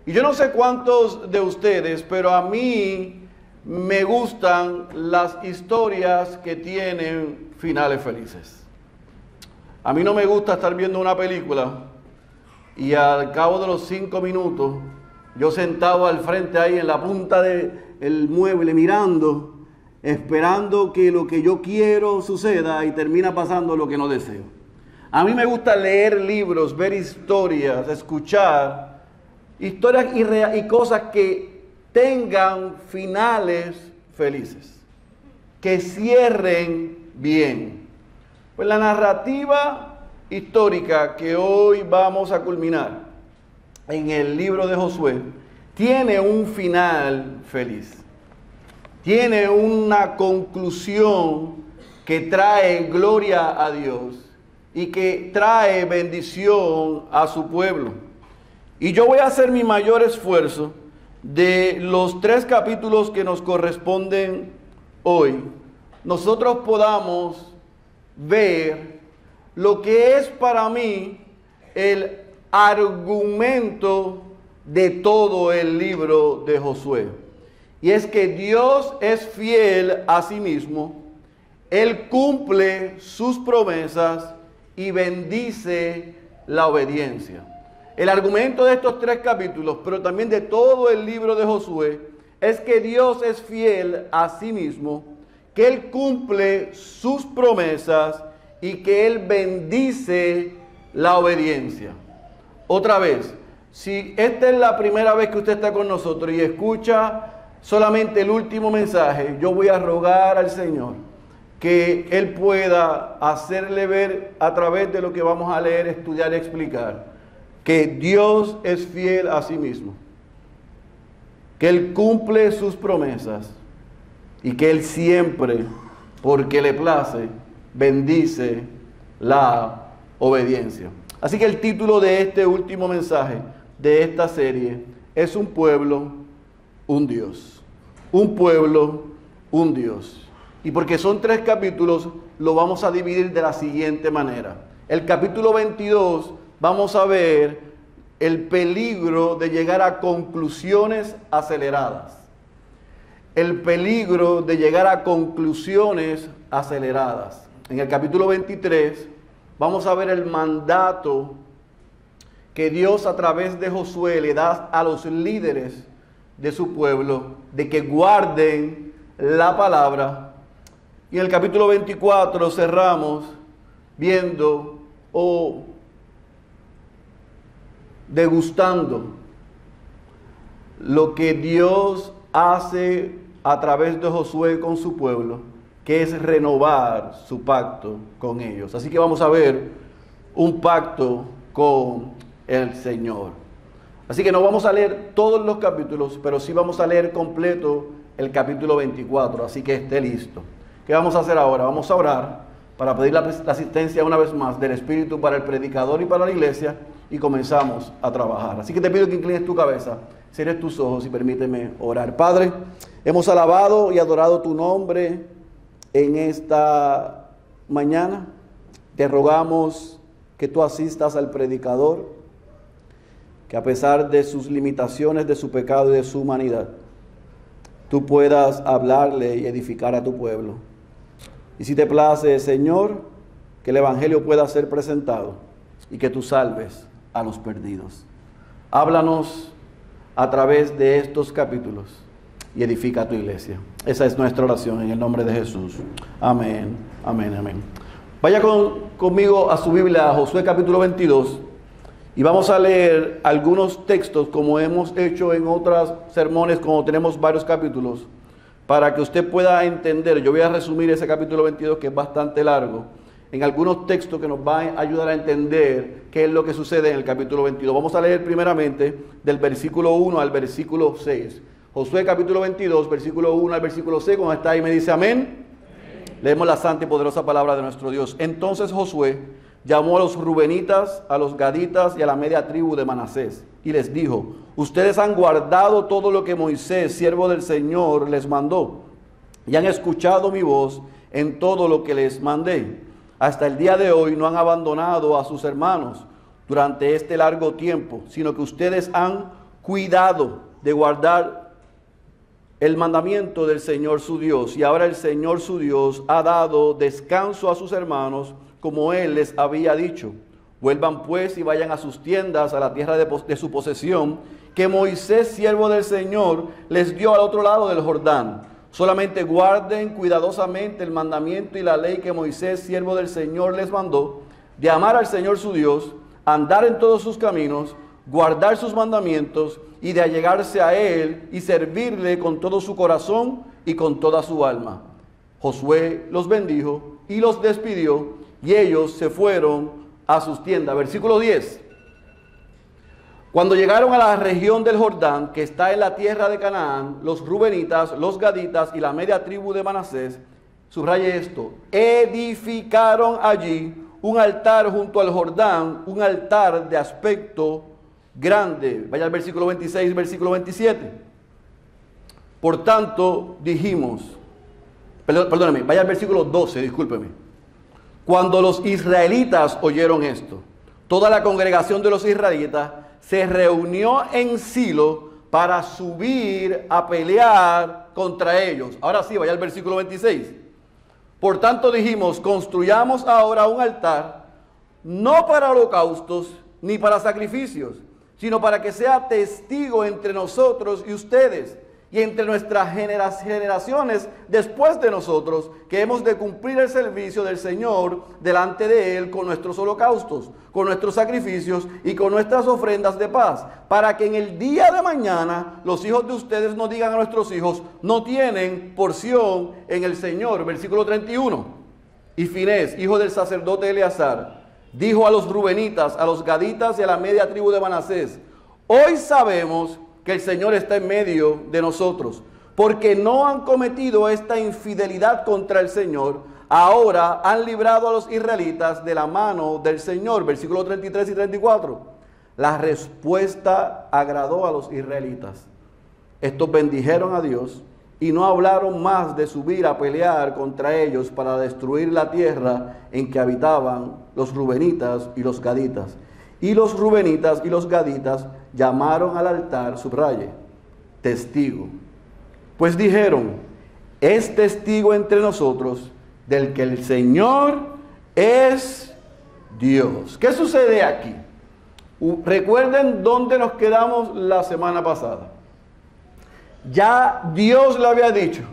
Y yo no sé cuántos de ustedes, pero a mí me gustan las historias que tienen finales felices. A mí no me gusta estar viendo una película y al cabo de los 5 minutos, yo sentado al frente ahí en la punta del mueble mirando, esperando que lo que yo quiero suceda y termina pasando lo que no deseo. A mí me gusta leer libros, ver historias, escuchar historias y cosas que tengan finales felices, que cierren bien. Pues la narrativa histórica que hoy vamos a culminar en el libro de Josué tiene un final feliz. Tiene una conclusión que trae gloria a Dios y que trae bendición a su pueblo. Y yo voy a hacer mi mayor esfuerzo de los 3 capítulos que nos corresponden hoy, nosotros podamos ver lo que es para mí el argumento de todo el libro de Josué. Y es que Dios es fiel a sí mismo, Él cumple sus promesas y bendice la obediencia. El argumento de estos 3 capítulos, pero también de todo el libro de Josué, es que Dios es fiel a sí mismo, que Él cumple sus promesas y que Él bendice la obediencia. Otra vez, si esta es la primera vez que usted está con nosotros y escucha solamente el último mensaje, yo voy a rogar al Señor que Él pueda hacerle ver a través de lo que vamos a leer, estudiar y explicar, que Dios es fiel a sí mismo, que Él cumple sus promesas y que Él siempre, porque le place, bendice la obediencia. Así que el título de este último mensaje de esta serie es Un pueblo, un Dios. Un pueblo, un Dios. Y porque son 3 capítulos, lo vamos a dividir de la siguiente manera. El capítulo 22 vamos a ver el peligro de llegar a conclusiones aceleradas. El peligro de llegar a conclusiones aceleradas. En el capítulo 23 vamos a ver el mandato que Dios a través de Josué le da a los líderes de su pueblo, de que guarden la palabra. Y en el capítulo 24 cerramos viendo o degustando lo que Dios hace a través de Josué con su pueblo, que es renovar su pacto con ellos. Así que vamos a ver un pacto con el Señor. Así que no vamos a leer todos los capítulos, pero sí vamos a leer completo el capítulo 24, así que esté listo. ¿Qué vamos a hacer ahora? Vamos a orar para pedir la asistencia una vez más del Espíritu para el predicador y para la iglesia, y comenzamos a trabajar. Así que te pido que inclines tu cabeza, cierres tus ojos y permíteme orar. Padre, hemos alabado y adorado tu nombre en esta mañana. Te rogamos que tú asistas al predicador, que a pesar de sus limitaciones, de su pecado y de su humanidad, tú puedas hablarle y edificar a tu pueblo. Y si te place, Señor, que el Evangelio pueda ser presentado y que tú salves a los perdidos. Háblanos a través de estos capítulos y edifica a tu iglesia. Esa es nuestra oración en el nombre de Jesús. Amén, amén, amén. Vaya conmigo a su Biblia, a Josué capítulo 22, y vamos a leer algunos textos como hemos hecho en otros sermones, como tenemos varios capítulos, para que usted pueda entender. Yo voy a resumir ese capítulo 22, que es bastante largo, en algunos textos que nos van a ayudar a entender qué es lo que sucede en el capítulo 22. Vamos a leer primeramente del versículo 1 al versículo 6. Josué capítulo 22, versículo 1 al versículo 6, cuando está ahí me dice amén. Leemos la santa y poderosa palabra de nuestro Dios. Entonces Josué llamó a los rubenitas, a los gaditas y a la media tribu de Manasés, y les dijo: ustedes han guardado todo lo que Moisés, siervo del Señor, les mandó, y han escuchado mi voz en todo lo que les mandé. Hasta el día de hoy no han abandonado a sus hermanos durante este largo tiempo, sino que ustedes han cuidado de guardar el mandamiento del Señor su Dios. Y ahora el Señor su Dios ha dado descanso a sus hermanos, como Él les había dicho. Vuelvan pues y vayan a sus tiendas, a la tierra de su posesión, que Moisés, siervo del Señor, les dio al otro lado del Jordán. Solamente guarden cuidadosamente el mandamiento y la ley que Moisés, siervo del Señor, les mandó, de amar al Señor su Dios, andar en todos sus caminos, guardar sus mandamientos y de allegarse a Él y servirle con todo su corazón y con toda su alma. Josué los bendijo y los despidió, y ellos se fueron a sus tiendas. Versículo 10. Cuando llegaron a la región del Jordán, que está en la tierra de Canaán, los rubenitas, los gaditas y la media tribu de Manasés, subraye esto, edificaron allí un altar junto al Jordán, un altar de aspecto grande. Vaya al versículo 26, versículo 27. Por tanto, dijimos, perdóname, vaya al versículo 12, discúlpeme. Cuando los israelitas oyeron esto, toda la congregación de los israelitas se reunió en Silo para subir a pelear contra ellos. Ahora sí, vaya al versículo 26. Por tanto dijimos, construyamos ahora un altar, no para holocaustos ni para sacrificios, sino para que sea testigo entre nosotros y ustedes, y entre nuestras generaciones después de nosotros, que hemos de cumplir el servicio del Señor delante de Él con nuestros holocaustos, con nuestros sacrificios y con nuestras ofrendas de paz, para que en el día de mañana los hijos de ustedes no digan a nuestros hijos, no tienen porción en el Señor. Versículo 31. Y Finés, hijo del sacerdote Eleazar, dijo a los rubenitas, a los gaditas y a la media tribu de Manasés, hoy sabemos que el Señor está en medio de nosotros, porque no han cometido esta infidelidad contra el Señor, ahora han librado a los israelitas de la mano del Señor. Versículos 33 y 34. La respuesta agradó a los israelitas. Estos bendijeron a Dios y no hablaron más de subir a pelear contra ellos para destruir la tierra en que habitaban los rubenitas y los gaditas. Y los rubenitas y los gaditas llamaron al altar, subraye, testigo. Pues dijeron, es testigo entre nosotros del que el Señor es Dios. ¿Qué sucede aquí? Recuerden dónde nos quedamos la semana pasada. Ya Dios le había dicho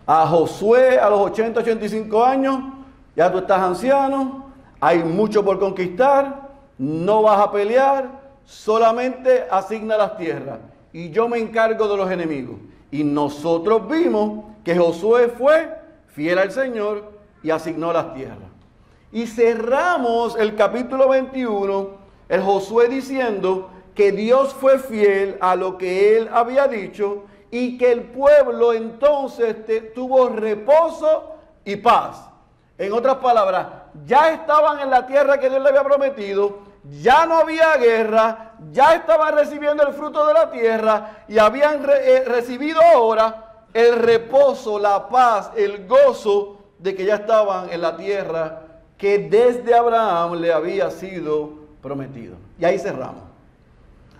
a Josué a los 80, 85 años, ya tú estás anciano, hay mucho por conquistar, no vas a pelear, solamente asigna las tierras y yo me encargo de los enemigos. Y nosotros vimos que Josué fue fiel al Señor y asignó las tierras. Y cerramos el capítulo 21, el Josué diciendo que Dios fue fiel a lo que él había dicho y que el pueblo entonces tuvo reposo y paz. En otras palabras, ya estaban en la tierra que Dios le había prometido, ya no había guerra, ya estaban recibiendo el fruto de la tierra y habían recibido ahora el reposo, la paz, el gozo de que ya estaban en la tierra que desde Abraham le había sido prometido. Y ahí cerramos.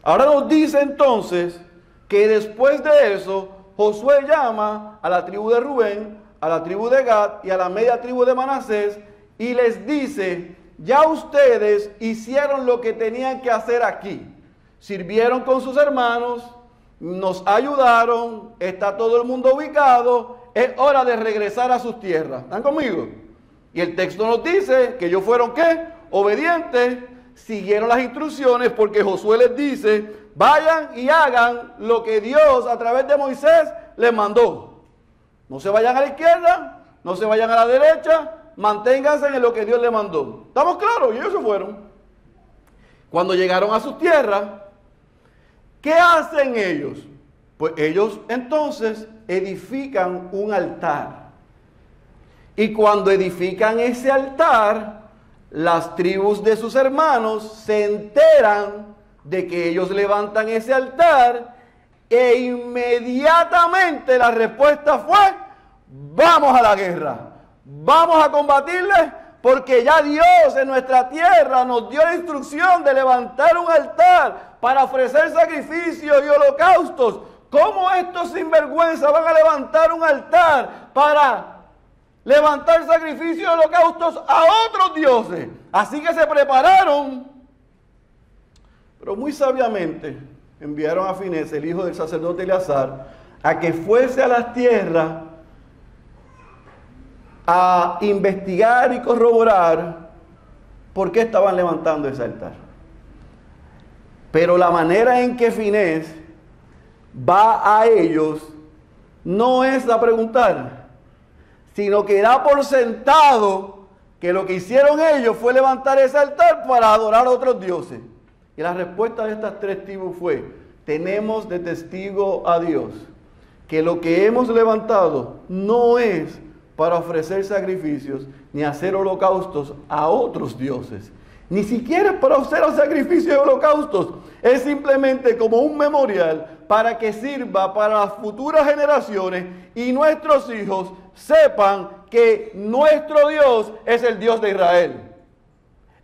Ahora nos dice entonces que después de eso Josué llama a la tribu de Rubén, a la tribu de Gad y a la media tribu de Manasés y les dice, ya ustedes hicieron lo que tenían que hacer aquí. Sirvieron con sus hermanos, nos ayudaron, está todo el mundo ubicado, es hora de regresar a sus tierras. ¿Están conmigo? Y el texto nos dice que ellos fueron ¿qué? Obedientes, siguieron las instrucciones porque Josué les dice, vayan y hagan lo que Dios a través de Moisés les mandó. No se vayan a la izquierda, no se vayan a la derecha, manténganse en lo que Dios les mandó. ¿Estamos claros? Y ellos se fueron. Cuando llegaron a sus tierras, ¿qué hacen ellos? Pues ellos entonces edifican un altar. Y cuando edifican ese altar, las tribus de sus hermanos se enteran de que ellos levantan ese altar e inmediatamente la respuesta fue, vamos a la guerra, vamos a combatirles porque ya Dios en nuestra tierra nos dio la instrucción de levantar un altar para ofrecer sacrificios y holocaustos. ¿Cómo estos sinvergüenzas van a levantar un altar para levantar sacrificios y holocaustos a otros dioses? Así que se prepararon, pero muy sabiamente enviaron a Finés, el hijo del sacerdote Eleazar, a que fuese a las tierras a investigar y corroborar por qué estaban levantando ese altar. Pero la manera en que Finés va a ellos no es a preguntar, sino que da por sentado que lo que hicieron ellos fue levantar ese altar para adorar a otros dioses. Y la respuesta de estas tres tribus fue: tenemos de testigo a Dios que lo que hemos levantado no es para ofrecer sacrificios ni hacer holocaustos a otros dioses. Ni siquiera es para hacer sacrificios y holocaustos. Es simplemente como un memorial para que sirva para las futuras generaciones y nuestros hijos sepan que nuestro Dios es el Dios de Israel.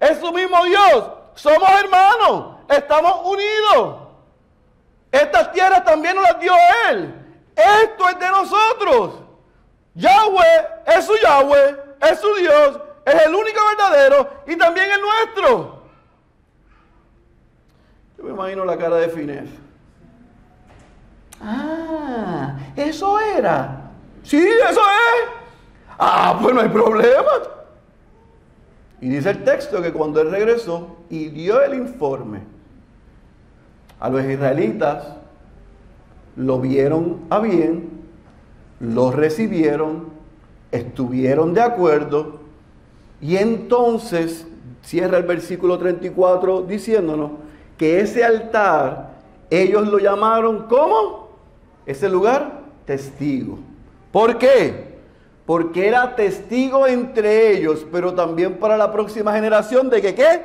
Es su mismo Dios. Somos hermanos. Estamos unidos. Estas tierras también nos las dio Él. Esto es de nosotros. Yahweh es su Yahweh, es su Dios, es el único verdadero y también el nuestro. Yo me imagino la cara de Finés. Ah, eso era. Sí, eso es. Ah, pues no hay problema. Y dice el texto que cuando él regresó y dio el informe a los israelitas, lo vieron a bien, lo recibieron, estuvieron de acuerdo, y entonces cierra el versículo 34 diciéndonos que ese altar ellos lo llamaron ¿cómo? Ese lugar, testigo. ¿Por qué? Porque era testigo entre ellos, pero también para la próxima generación de que ¿qué?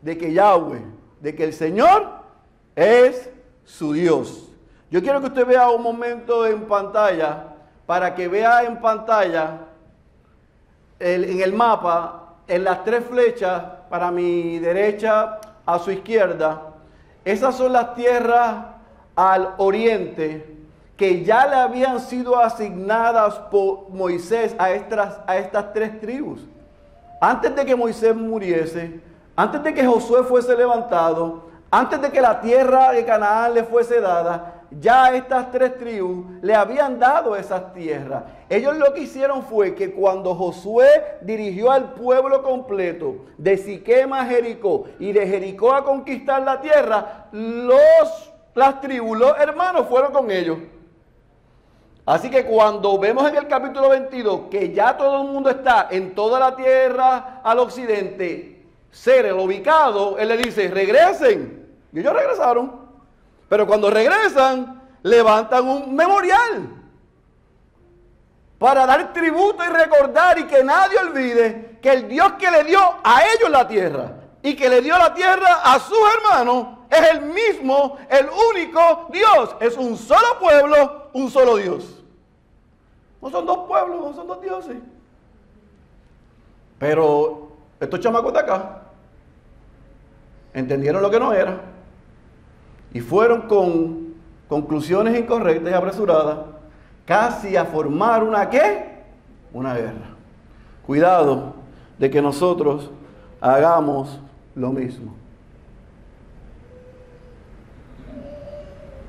De que Yahweh, de que el Señor es su Dios. Yo quiero que usted vea un momento en pantalla, para que vea en pantalla, en el mapa, en las tres flechas, para mi derecha, a su izquierda, esas son las tierras al oriente, que ya le habían sido asignadas por Moisés a estas tres tribus. Antes de que Moisés muriese, antes de que Josué fuese levantado, antes de que la tierra de Canaán le fuese dada, ya estas tres tribus le habían dado esas tierras. Ellos lo que hicieron fue que cuando Josué dirigió al pueblo completo de Siquem a Jericó y de Jericó a conquistar la tierra, las tribus, los hermanos fueron con ellos. Así que cuando vemos en el capítulo 22 que ya todo el mundo está en toda la tierra al occidente, ser el ubicado, él le dice, regresen. Y ellos regresaron. Pero cuando regresan, levantan un memorial para dar tributo y recordar y que nadie olvide que el Dios que le dio a ellos la tierra y que le dio la tierra a sus hermanos es el mismo, el único Dios. Es un solo pueblo, un solo Dios. No son dos pueblos, no son dos dioses. Pero estos chamacos de acá entendieron lo que no era. Y fueron con conclusiones incorrectas y apresuradas, casi a formar una ¿qué? Una guerra. Cuidado de que nosotros hagamos lo mismo.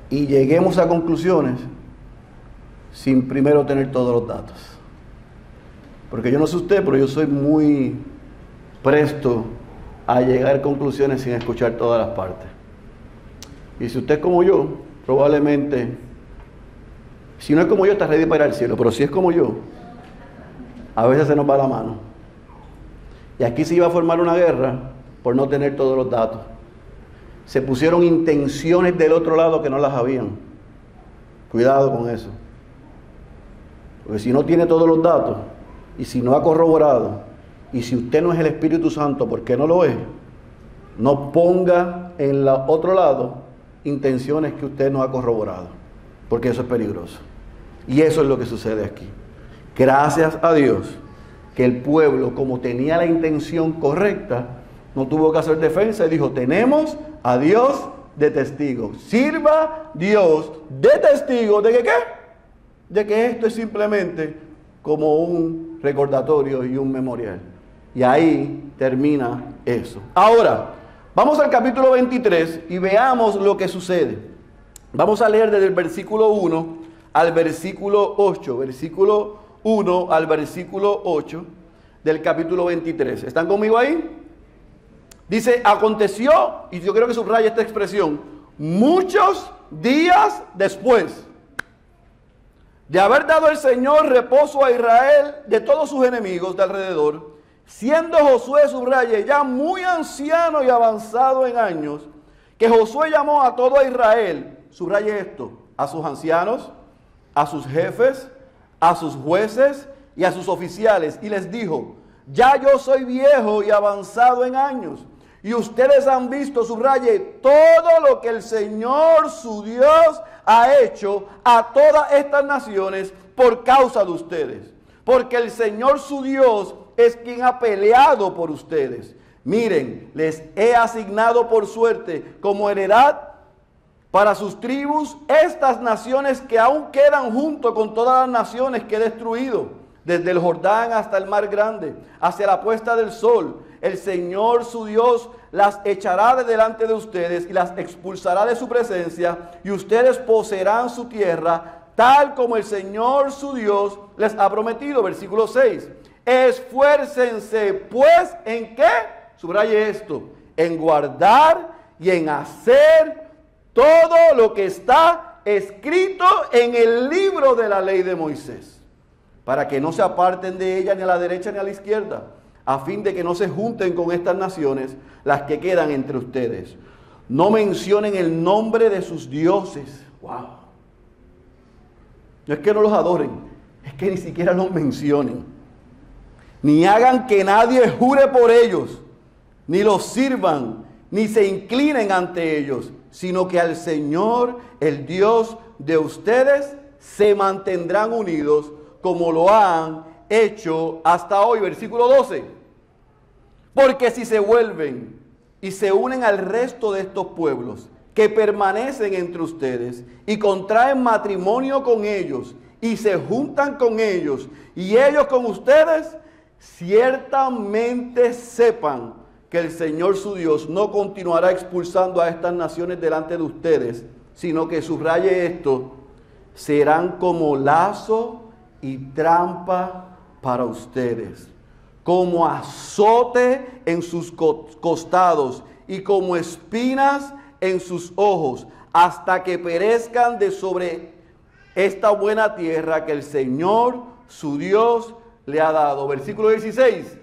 Y lleguemos a conclusiones sin primero tener todos los datos. Porque yo no sé usted, pero yo soy muy presto a llegar a conclusiones sin escuchar todas las partes. Y si usted es como yo, probablemente, si no es como yo, está ready para ir al cielo, pero si es como yo, a veces se nos va la mano. Y aquí se iba a formar una guerra por no tener todos los datos. Se pusieron intenciones del otro lado que no las habían. Cuidado con eso. Porque si no tiene todos los datos, y si no ha corroborado, y si usted no es el Espíritu Santo, porque no lo es, no ponga en el otro lado intenciones que usted no ha corroborado, porque eso es peligroso. Y eso es lo que sucede aquí. Gracias a Dios que el pueblo, como tenía la intención correcta, no tuvo que hacer defensa y dijo, tenemos a Dios de testigo. Sirva Dios de testigo de que ¿qué? De que esto es simplemente como un recordatorio y un memorial. Y ahí termina eso. Ahora, vamos al capítulo 23 y veamos lo que sucede. Vamos a leer desde el versículo 1 al versículo 8. Versículo 1 al versículo 8 del capítulo 23. ¿Están conmigo ahí? Dice, aconteció, y yo creo que subraya esta expresión, muchos días después de haber dado el Señor reposo a Israel de todos sus enemigos de alrededor, siendo Josué, subraye, ya muy anciano y avanzado en años, que Josué llamó a todo Israel, subraye esto, a sus ancianos, a sus jefes, a sus jueces y a sus oficiales, y les dijo, ya yo soy viejo y avanzado en años, y ustedes han visto, subraye, todo lo que el Señor su Dios ha hecho a todas estas naciones por causa de ustedes. Porque el Señor su Dios es quien ha peleado por ustedes. Miren, les he asignado por suerte como heredad para sus tribus estas naciones que aún quedan junto con todas las naciones que he destruido, desde el Jordán hasta el mar grande, hacia la puesta del sol. El Señor su Dios las echará de delante de ustedes y las expulsará de su presencia, y ustedes poseerán su tierra, tal como el Señor su Dios les ha prometido. Versículo 6. Esfuércense pues, ¿en qué? Subraye esto, en guardar y en hacer todo lo que está escrito en el libro de la ley de Moisés, para que no se aparten de ella ni a la derecha ni a la izquierda, a fin de que no se junten con estas naciones, las que quedan entre ustedes. No mencionen el nombre de sus dioses. Wow. No es que no los adoren, es que ni siquiera los mencionen. Ni hagan que nadie jure por ellos, ni los sirvan, ni se inclinen ante ellos, sino que al Señor, el Dios de ustedes, se mantendrán unidos como lo han hecho hasta hoy. Versículo 12. Porque si se vuelven y se unen al resto de estos pueblos que permanecen entre ustedes y contraen matrimonio con ellos y se juntan con ellos y ellos con ustedes, ciertamente sepan que el Señor su Dios no continuará expulsando a estas naciones delante de ustedes, sino que, subraye esto, serán como lazo y trampa para ustedes, como azote en sus costados y como espinas en sus ojos, hasta que perezcan de sobre esta buena tierra que el Señor su Dios le ha dado. Versículo 16.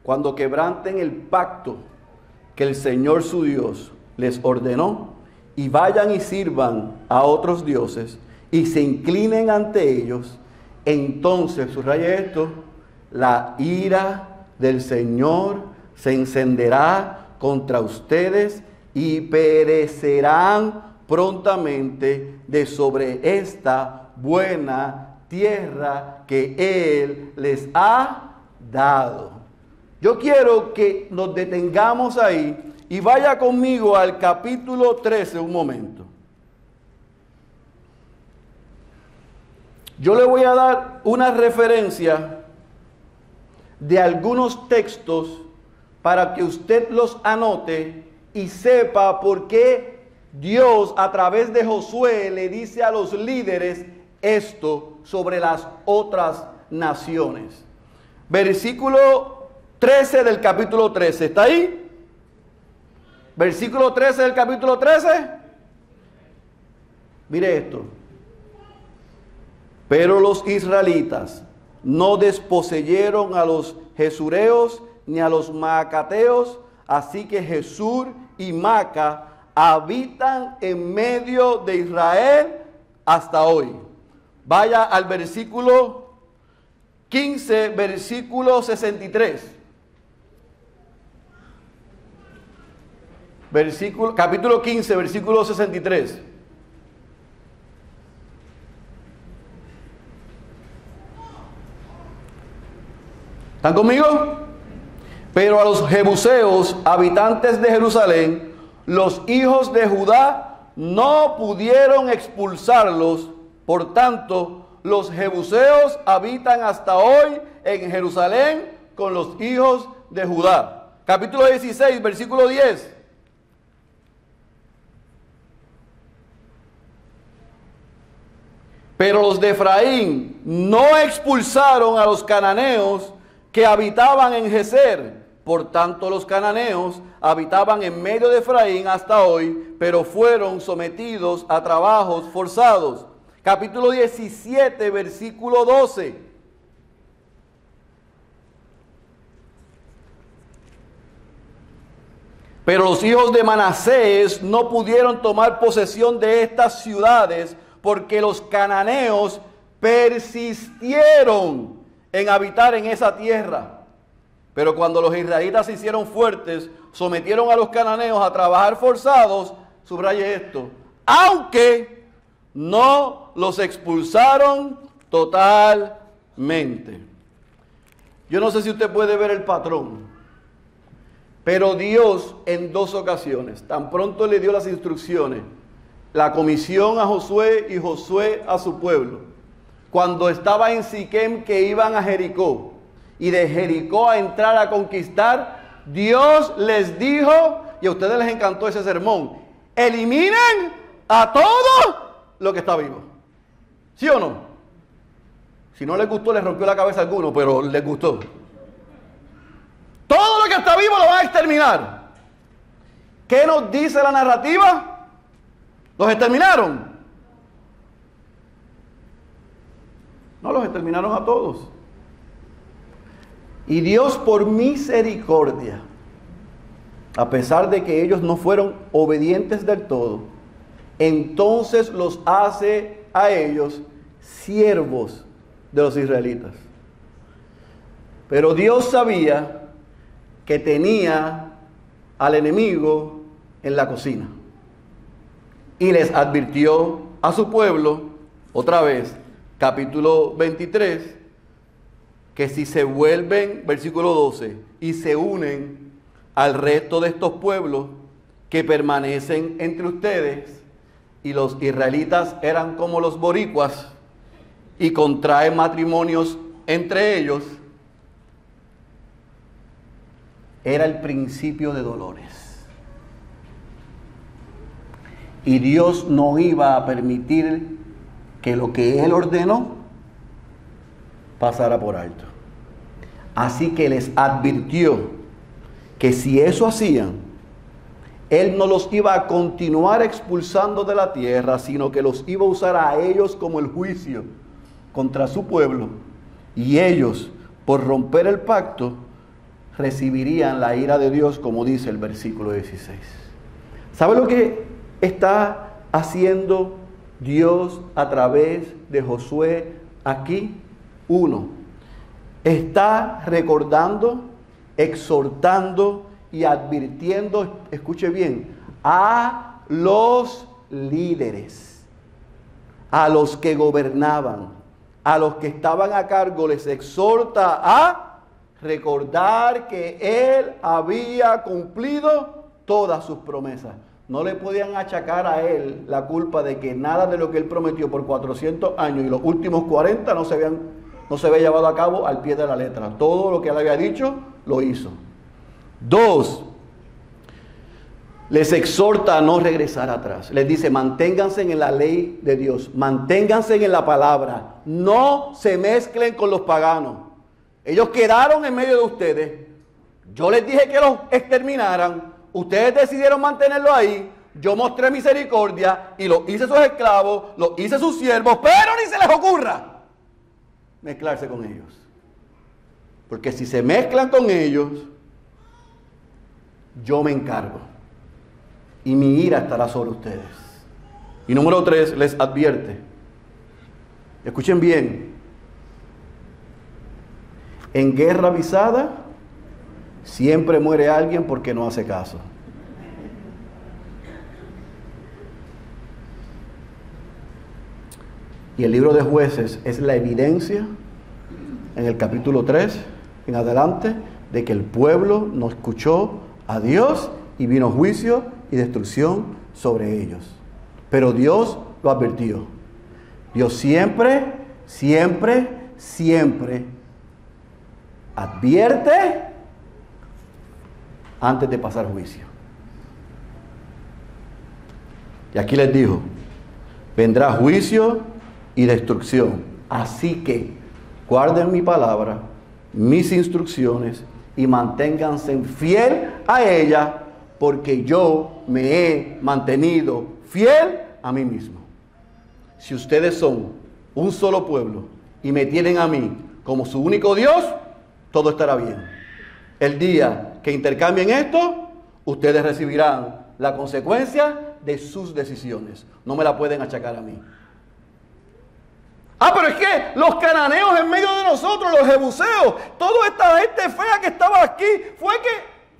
Cuando quebranten el pacto que el Señor su Dios les ordenó y vayan y sirvan a otros dioses y se inclinen ante ellos, entonces, subraya esto, la ira del Señor se encenderá contra ustedes y perecerán prontamente de sobre esta buena tierra que Él les ha dado. Yo quiero que nos detengamos ahí y vaya conmigo al capítulo 13 un momento. Yo le voy a dar una referencia de algunos textos para que usted los anote y sepa por qué Dios a través de Josué le dice a los líderes esto sobre las otras naciones. Versículo 13 del capítulo 13, ¿está ahí? Versículo 13 del capítulo 13. Mire esto. Pero los israelitas no desposeyeron a los jesureos ni a los maacateos, así que Jesur y Maca habitan en medio de Israel hasta hoy. Vaya al versículo 15, versículo 63. Capítulo 15, versículo 63. ¿Están conmigo? Pero a los jebuseos, habitantes de Jerusalén, Los hijos de Judá no pudieron expulsarlos, por tanto, los jebuseos habitan hasta hoy en Jerusalén con los hijos de Judá. Capítulo 16, versículo 10. Pero los de Efraín no expulsaron a los cananeos que habitaban en Geser. Por tanto, los cananeos habitaban en medio de Efraín hasta hoy, pero fueron sometidos a trabajos forzados. Capítulo 17, versículo 12. Pero los hijos de Manasés no pudieron tomar posesión de estas ciudades porque los cananeos persistieron en habitar en esa tierra. Pero cuando los israelitas se hicieron fuertes, sometieron a los cananeos a trabajar forzados, subraye esto, aunque no los expulsaron totalmente. Yo no sé si usted puede ver el patrón, pero Dios en dos ocasiones, tan pronto le dio las instrucciones, la comisión a Josué y Josué a su pueblo, cuando estaba en Siquem que iban a Jericó, y de Jericó a entrar a conquistar, Dios les dijo, y a ustedes les encantó ese sermón, eliminen a todo lo que está vivo. ¿Sí o no? Si no les gustó, les rompió la cabeza a alguno, pero les gustó. Todo lo que está vivo lo van a exterminar. ¿Qué nos dice la narrativa? ¿Los exterminaron? No, los exterminaron a todos. Y Dios, por misericordia, a pesar de que ellos no fueron obedientes del todo, entonces los hace a ellos siervos de los israelitas. Pero Dios sabía que tenía al enemigo en la cocina. Y les advirtió a su pueblo, otra vez, capítulo 23, que si se vuelven, versículo 12, y se unen al resto de estos pueblos que permanecen entre ustedes, y los israelitas eran como los boricuas, y contraen matrimonios entre ellos, era el principio de dolores. Y Dios no iba a permitir que lo que Él ordenó pasara por alto. Así que les advirtió que si eso hacían, Él no los iba a continuar expulsando de la tierra, sino que los iba a usar a ellos como el juicio contra su pueblo. Y ellos, por romper el pacto, recibirían la ira de Dios, como dice el versículo 16. ¿Sabe lo que está haciendo Dios a través de Josué aquí? Uno, está recordando, exhortando y advirtiendo, escuche bien, a los líderes, a los que gobernaban, a los que estaban a cargo, les exhorta a recordar que Él había cumplido todas sus promesas. No le podían achacar a Él la culpa de que nada de lo que Él prometió por 400 años y los últimos 40 no se había llevado a cabo al pie de la letra. Todo lo que Él había dicho, lo hizo. 2, les exhorta a no regresar atrás. Les dice, manténganse en la ley de Dios, manténganse en la palabra, no se mezclen con los paganos. Ellos quedaron en medio de ustedes. Yo les dije que los exterminaran. Ustedes decidieron mantenerlo ahí. Yo mostré misericordia y los hice sus esclavos, los hice sus siervos, pero ni se les ocurra mezclarse con ellos. Porque si se mezclan con ellos, yo me encargo. Y mi ira estará sobre ustedes. Y número 3, les advierte. Escuchen bien. En guerra avisada, siempre muere alguien porque no hace caso. Y el libro de Jueces es la evidencia, en el capítulo 3 en adelante, de que el pueblo no escuchó a Dios y vino juicio y destrucción sobre ellos. Pero Dios lo advirtió. Dios siempre, siempre, siempre advierte antes de pasar juicio. Y aquí les dijo, vendrá juicio y destrucción. Así que guarden mi palabra, mis instrucciones y manténganse fiel a ella, porque yo me he mantenido fiel a mí mismo. Si ustedes son un solo pueblo y me tienen a mí como su único Dios, todo estará bien. El día que intercambien esto, ustedes recibirán la consecuencia de sus decisiones. No me la pueden achacar a mí. Ah, pero es que los cananeos en medio de nosotros, los jebuseos, toda esta gente fea que estaba aquí,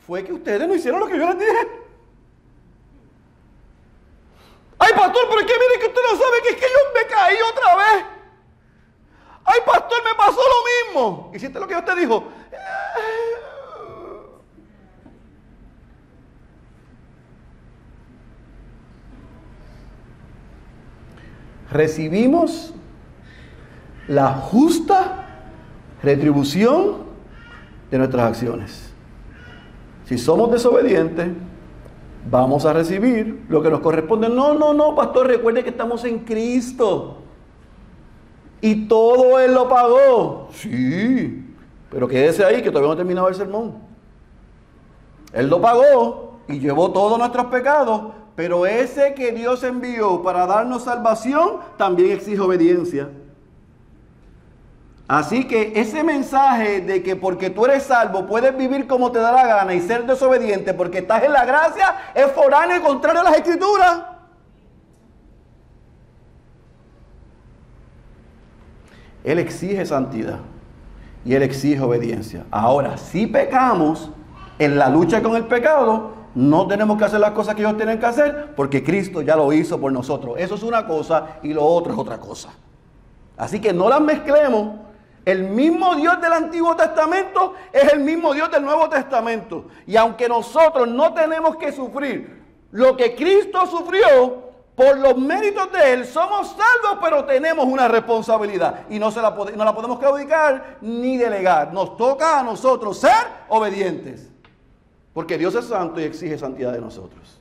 fue que ustedes no hicieron lo que yo les dije. Ay, pastor, pero es que miren que usted no sabe que es que yo me caí otra vez. Ay, pastor, me pasó lo mismo. ¿Hiciste lo que Dios te dijo? Recibimos la justa retribución de nuestras acciones. Si somos desobedientes, vamos a recibir lo que nos corresponde. No, pastor, recuerde que estamos en Cristo. Y todo Él lo pagó. Sí, pero quédese ahí que todavía no ha terminado el sermón. Él lo pagó y llevó todos nuestros pecados, pero ese que Dios envió para darnos salvación también exige obediencia. Así que ese mensaje de que porque tú eres salvo puedes vivir como te da la gana y ser desobediente porque estás en la gracia es foráneo y contrario a las Escrituras. Él exige santidad y Él exige obediencia. Ahora, si pecamos en la lucha con el pecado, no tenemos que hacer las cosas que ellos tienen que hacer porque Cristo ya lo hizo por nosotros. Eso es una cosa y lo otro es otra cosa. Así que no las mezclemos. El mismo Dios del Antiguo Testamento es el mismo Dios del Nuevo Testamento. Y aunque nosotros no tenemos que sufrir lo que Cristo sufrió, por los méritos de Él somos salvos, pero tenemos una responsabilidad. Y no la podemos claudicar ni delegar. Nos toca a nosotros ser obedientes. Porque Dios es santo y exige santidad de nosotros.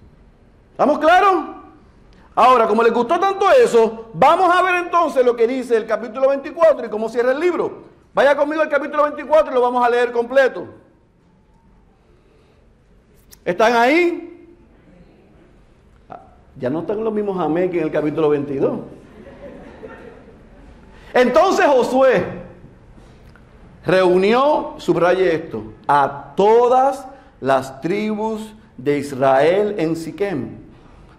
¿Estamos claros? Ahora, como les gustó tanto eso, vamos a ver entonces lo que dice el capítulo 24 y cómo cierra el libro. Vaya conmigo al capítulo 24 y lo vamos a leer completo. ¿Están ahí? Ya no están los mismos amén que en el capítulo 22. Entonces Josué reunió, subraye esto, a todas las tribus de Israel en Siquem.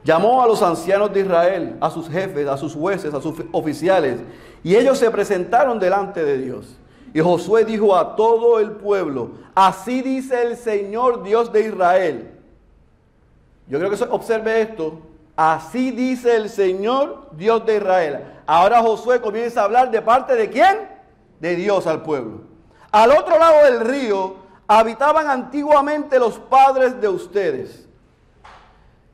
Llamó a los ancianos de Israel, a sus jefes, a sus jueces, a sus oficiales, y ellos se presentaron delante de Dios. Y Josué dijo a todo el pueblo: así dice el Señor Dios de Israel. Yo creo que observe esto. Así dice el Señor Dios de Israel. Ahora Josué comienza a hablar de parte de ¿quién? De Dios al pueblo. Al otro lado del río habitaban antiguamente los padres de ustedes.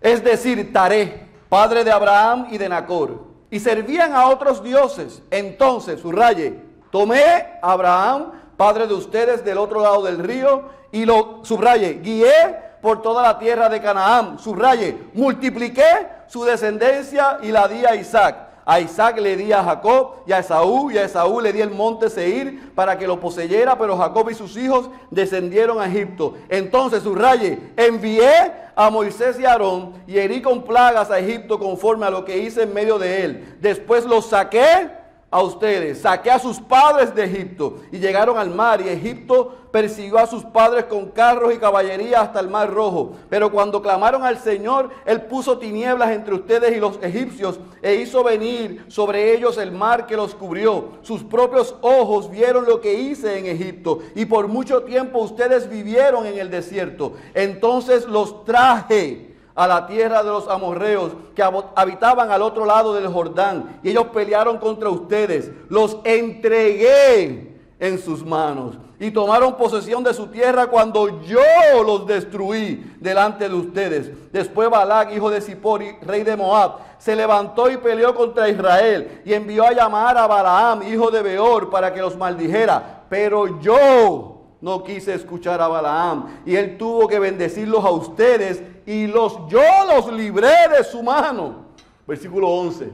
Es decir, Taré, padre de Abraham y de Nacor, y servían a otros dioses. Entonces, subraye, tomé a Abraham, padre de ustedes, del otro lado del río, y lo, subraye, guié por toda la tierra de Canaán, subraye, multipliqué su descendencia y la di a Isaac. A Isaac le di a Jacob y a Esaú le di el monte Seir para que lo poseyera, pero Jacob y sus hijos descendieron a Egipto. Entonces, subraye, envié a Moisés y a Aarón y herí con plagas a Egipto conforme a lo que hice en medio de él. Después los saqué a ustedes, saqué a sus padres de Egipto y llegaron al mar, y Egipto persiguió a sus padres con carros y caballería hasta el mar Rojo. Pero cuando clamaron al Señor, Él puso tinieblas entre ustedes y los egipcios e hizo venir sobre ellos el mar que los cubrió. Sus propios ojos vieron lo que hice en Egipto, y por mucho tiempo ustedes vivieron en el desierto. Entonces los traje a la tierra de los amorreos que habitaban al otro lado del Jordán, y ellos pelearon contra ustedes. Los entregué en sus manos y tomaron posesión de su tierra cuando yo los destruí delante de ustedes. Después Balac, hijo de Zippor, rey de Moab, se levantó y peleó contra Israel y envió a llamar a Balaam, hijo de Beor, para que los maldijera. Pero yo no quise escuchar a Balaam y él tuvo que bendecirlos a ustedes y yo los libré de su mano. Versículo 11.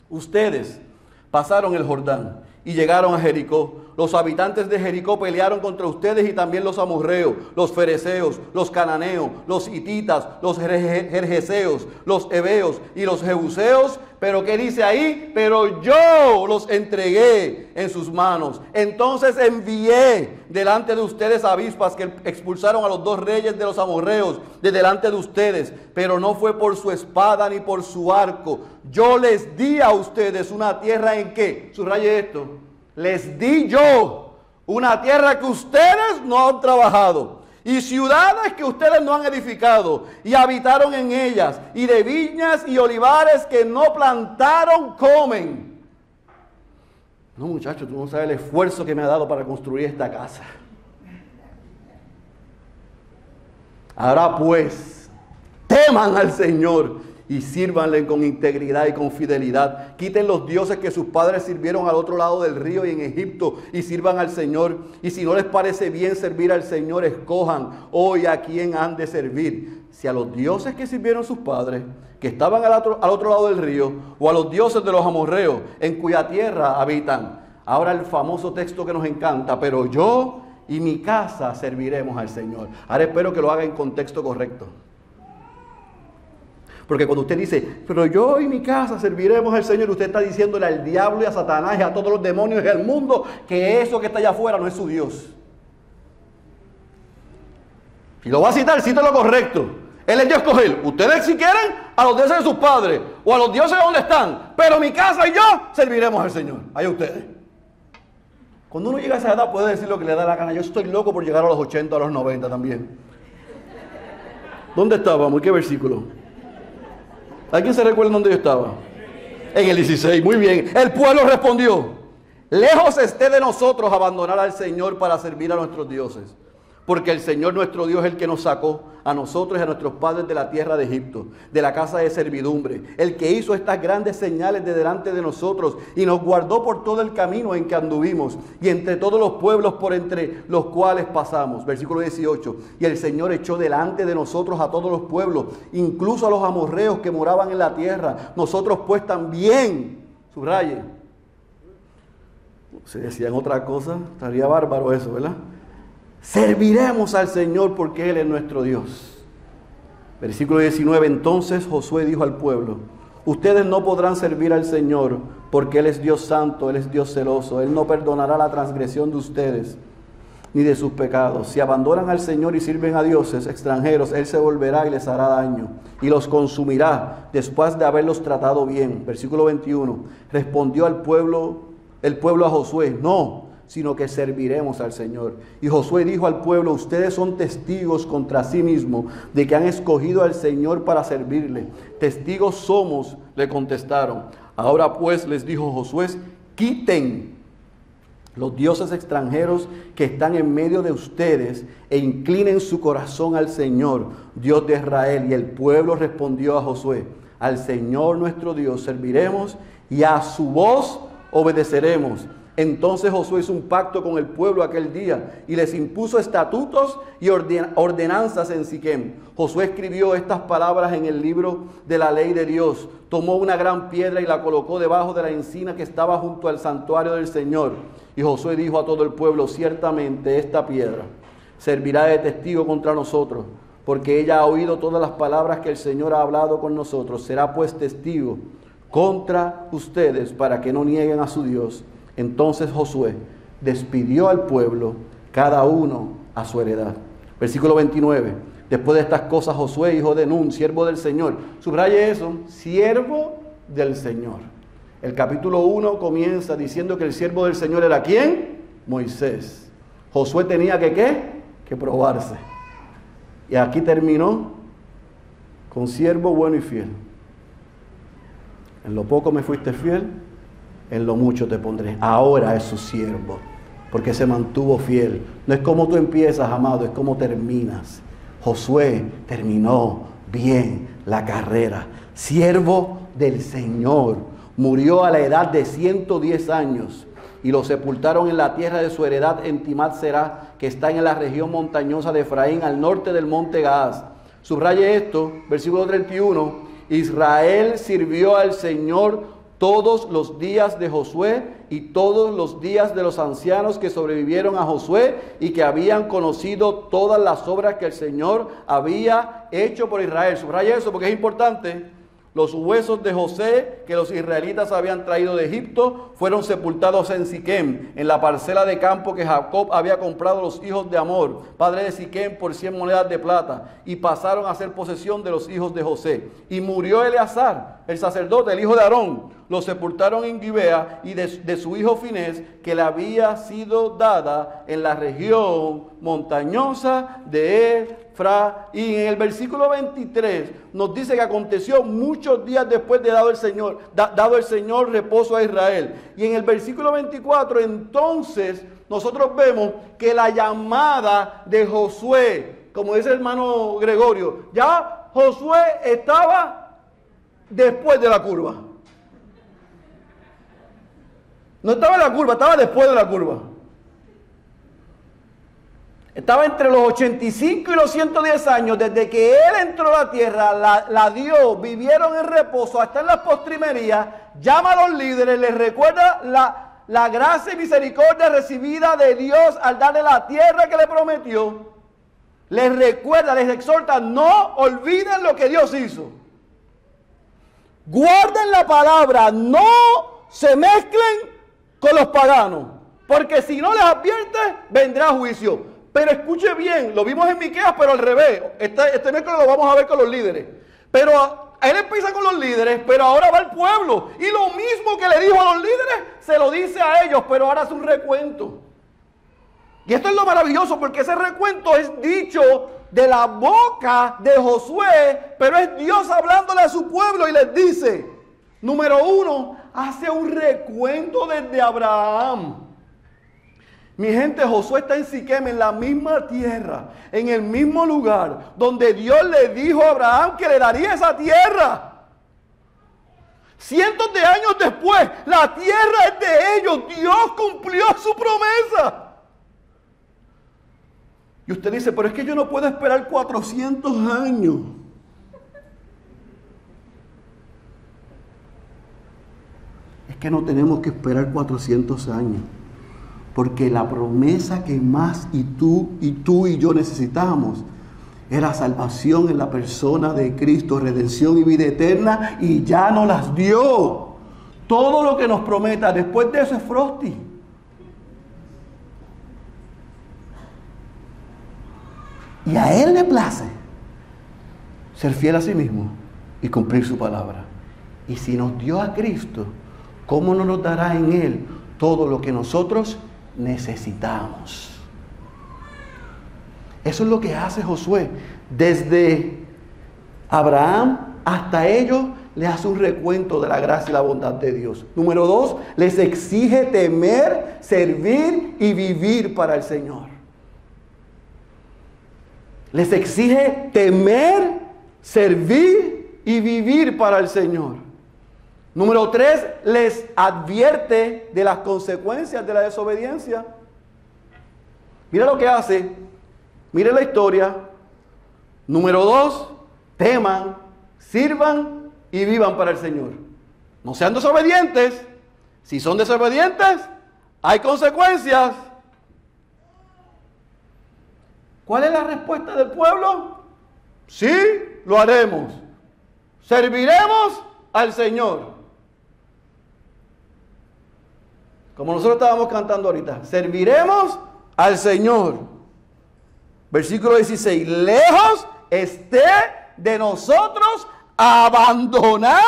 Ustedes pasaron el Jordán y llegaron a Jericó. Los habitantes de Jericó pelearon contra ustedes y también los amorreos, los fereceos, los cananeos, los hititas, los gergeseos, los heveos y los jebuseos. Pero ¿qué dice ahí? Pero yo los entregué en sus manos. Entonces envié delante de ustedes avispas que expulsaron a los 2 reyes de los amorreos de delante de ustedes. Pero no fue por su espada ni por su arco. Yo les di a ustedes una tierra en que, subraye esto, les di yo una tierra que ustedes no han trabajado y ciudades que ustedes no han edificado y habitaron en ellas y de viñas y olivares que no plantaron comen. No, muchachos, tú no sabes el esfuerzo que me ha dado para construir esta casa. Ahora pues, teman al Señor y sírvanle con integridad y con fidelidad. Quiten los dioses que sus padres sirvieron al otro lado del río y en Egipto y sirvan al Señor. Y si no les parece bien servir al Señor, escojan hoy a quién han de servir. Si a los dioses que sirvieron sus padres, que estaban al otro lado del río, o a los dioses de los amorreos, en cuya tierra habitan. Ahora el famoso texto que nos encanta, pero yo y mi casa serviremos al Señor. Ahora espero que lo haga en contexto correcto. Porque cuando usted dice, pero yo y mi casa serviremos al Señor, usted está diciéndole al diablo y a Satanás y a todos los demonios del mundo que eso que está allá afuera no es su Dios. Y lo va a citar, cita lo correcto. Él es Dios con él. Ustedes si quieren a los dioses de sus padres o a los dioses de donde están, pero mi casa y yo serviremos al Señor. Ahí ustedes. Cuando uno llega a esa edad puede decir lo que le da la gana. Yo estoy loco por llegar a los 80, a los 90 también. ¿Dónde estábamos? ¿Qué versículo? ¿Alguien se recuerda dónde yo estaba? En el 16, muy bien. El pueblo respondió: lejos esté de nosotros abandonar al Señor para servir a nuestros dioses. Porque el Señor nuestro Dios es el que nos sacó a nosotros y a nuestros padres de la tierra de Egipto, de la casa de servidumbre, el que hizo estas grandes señales de delante de nosotros y nos guardó por todo el camino en que anduvimos y entre todos los pueblos por entre los cuales pasamos. Versículo 18. Y el Señor echó delante de nosotros a todos los pueblos, incluso a los amorreos que moraban en la tierra. Nosotros pues también, subraye, si decían otra cosa, estaría bárbaro eso, ¿verdad? Serviremos al Señor porque Él es nuestro Dios. Versículo 19. Entonces Josué dijo al pueblo: ustedes no podrán servir al Señor porque Él es Dios santo, Él es Dios celoso. Él no perdonará la transgresión de ustedes ni de sus pecados. Si abandonan al Señor y sirven a dioses extranjeros, Él se volverá y les hará daño y los consumirá después de haberlos tratado bien. Versículo 21. Respondió el pueblo a Josué: no, sino que serviremos al Señor. Y Josué dijo al pueblo: ustedes son testigos contra sí mismos de que han escogido al Señor para servirle. Testigos somos, le contestaron. Ahora pues, les dijo Josué, quiten los dioses extranjeros que están en medio de ustedes e inclinen su corazón al Señor, Dios de Israel. Y el pueblo respondió a Josué: al Señor nuestro Dios serviremos y a su voz obedeceremos. Entonces Josué hizo un pacto con el pueblo aquel día y les impuso estatutos y ordenanzas en Siquem. Josué escribió estas palabras en el libro de la ley de Dios. Tomó una gran piedra y la colocó debajo de la encina que estaba junto al santuario del Señor. Y Josué dijo a todo el pueblo: ciertamente esta piedra servirá de testigo contra nosotros, porque ella ha oído todas las palabras que el Señor ha hablado con nosotros. Será pues testigo contra ustedes para que no nieguen a su Dios. Entonces Josué despidió al pueblo, cada uno a su heredad. Versículo 29. Después de estas cosas, Josué, hijo de Nun, siervo del Señor. Subraye eso, siervo del Señor. El capítulo 1 comienza diciendo que el siervo del Señor era ¿quién? Moisés. Josué tenía que ¿qué? Que probarse. Y aquí terminó con siervo bueno y fiel. En lo poco me fuiste fiel, en lo mucho te pondré. Ahora es su siervo. porque se mantuvo fiel. No es como tú empiezas, amado, es como terminas. Josué terminó bien la carrera. Siervo del Señor. Murió a la edad de 110 años y lo sepultaron en la tierra de su heredad en Timnat-Será, que está en la región montañosa de Efraín, al norte del monte Gaaz. Subraye esto, versículo 31. Israel sirvió al Señor todos los días de Josué y todos los días de los ancianos que sobrevivieron a Josué y que habían conocido todas las obras que el Señor había hecho por Israel. Subraya eso porque es importante. Los huesos de José que los israelitas habían traído de Egipto fueron sepultados en Siquem, en la parcela de campo que Jacob había comprado a los hijos de Amor, padre de Siquem, por 100 monedas de plata, y pasaron a ser posesión de los hijos de José. Y murió Eleazar, el sacerdote, el hijo de Aarón. Lo sepultaron en Gibea y de su hijo Finés, que le había sido dada en la región montañosa de Efraín. En el versículo 23 nos dice que aconteció muchos días después de dado el Señor reposo a Israel. Y en el versículo 24 entonces nosotros vemos que la llamada de Josué, como dice el hermano Gregorio, ya Josué estaba después de la curva. No estaba en la curva, estaba después de la curva. Estaba entre los 85 y los 110 años. Desde que él entró a la tierra, la dio, vivieron en reposo, hasta en las postrimerías. Llama a los líderes, les recuerda la gracia y misericordia recibida de Dios al darle la tierra que le prometió. Les recuerda, les exhorta, no olviden lo que Dios hizo. Guarden la palabra, no se mezclen con los paganos, porque si no les advierte, vendrá juicio. Pero escuche bien, lo vimos en Miqueas, pero al revés. Este miércoles lo vamos a ver con los líderes. Pero él empieza con los líderes, pero ahora va al pueblo. Y lo mismo que le dijo a los líderes, se lo dice a ellos, pero ahora hace un recuento. Y esto es lo maravilloso, porque ese recuento es dicho de la boca de Josué, pero es Dios hablándole a su pueblo y les dice, número 1, hace un recuento desde Abraham. Mi gente, Josué está en Siquem, en la misma tierra, en el mismo lugar, donde Dios le dijo a Abraham que le daría esa tierra. Cientos de años después, la tierra es de ellos. Dios cumplió su promesa. Y usted dice, pero es que yo no puedo esperar 400 años. Es que no tenemos que esperar 400 años. Porque la promesa que más tú y yo necesitamos era salvación en la persona de Cristo, redención y vida eterna, y ya nos las dio. Todo lo que nos prometa después de eso es frosty. Y a Él le place ser fiel a sí mismo y cumplir su palabra. Y si nos dio a Cristo, ¿cómo no nos dará en Él todo lo que nosotros necesitamos? Eso es lo que hace Josué. Desde Abraham hasta ellos le hace un recuento de la gracia y la bondad de Dios. Número 2, les exige temer, servir y vivir para el Señor. Les exige temer, servir y vivir para el Señor. Número 3, les advierte de las consecuencias de la desobediencia. Mira lo que hace. Mire la historia. Número 2, teman, sirvan y vivan para el Señor. No sean desobedientes. Si son desobedientes, hay consecuencias. ¿Cuál es la respuesta del pueblo? Sí, lo haremos. Serviremos al Señor. Como nosotros estábamos cantando ahorita, serviremos al Señor. Versículo 16, lejos esté de nosotros abandonar